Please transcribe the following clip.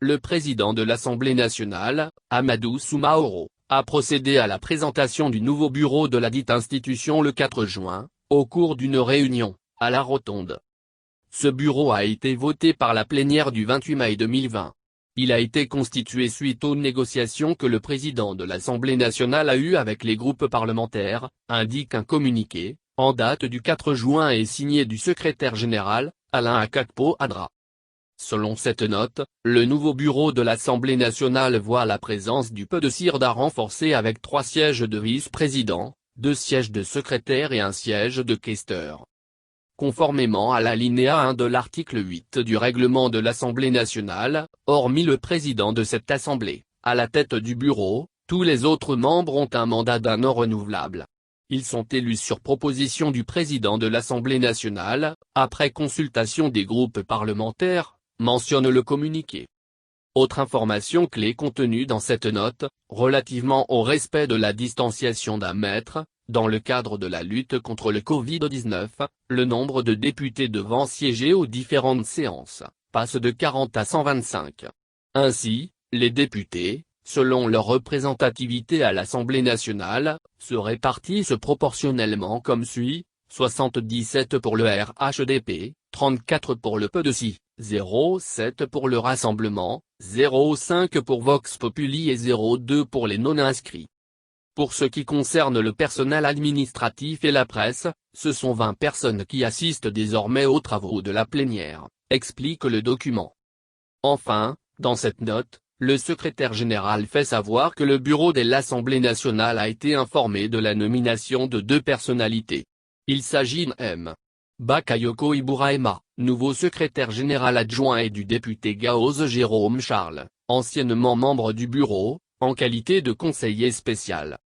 le président de l'Assemblée nationale, Amadou Soumaoro, a procédé à la présentation du nouveau bureau de la dite institution le 4 juin, au cours d'une réunion, à la Rotonde. Ce bureau a été voté par la plénière du 28 mai 2020. Il a été constitué suite aux négociations que le président de l'Assemblée nationale a eues avec les groupes parlementaires, indique un communiqué, en date du 4 juin et signé du secrétaire général, Alain Akakpo-Adra. Selon cette note, le nouveau bureau de l'Assemblée nationale voit la présence du PDCIRDA renforcée avec 3 sièges de vice-président, 2 sièges de secrétaire et 1 siège de questeur. Conformément à l'alinéa 1 de l'article 8 du règlement de l'Assemblée nationale, hormis le président de cette assemblée, à la tête du bureau, tous les autres membres ont un mandat d'1 an renouvelable. Ils sont élus sur proposition du président de l'Assemblée nationale, après consultation des groupes parlementaires, mentionne le communiqué. Autre information clé contenue dans cette note, relativement au respect de la distanciation d'1 mètre, dans le cadre de la lutte contre le Covid-19, le nombre de députés devant siéger aux différentes séances, passe de 40 à 125. Ainsi, les députés, selon leur représentativité à l'Assemblée nationale, se répartissent proportionnellement comme suit, 77 pour le RHDP, 34 pour le PDCI, 0,7 pour le Rassemblement, 0,5 pour Vox Populi et 0,2 pour les non-inscrits. Pour ce qui concerne le personnel administratif et la presse, ce sont 20 personnes qui assistent désormais aux travaux de la plénière, explique le document. Enfin, dans cette note, le secrétaire général fait savoir que le bureau de l'Assemblée nationale a été informé de la nomination de 2 personnalités. Il s'agit de M. Bakayoko Ibourahima, nouveau secrétaire général adjoint et du député Gaoz Jérôme Charles, anciennement membre du bureau, en qualité de conseiller spécial.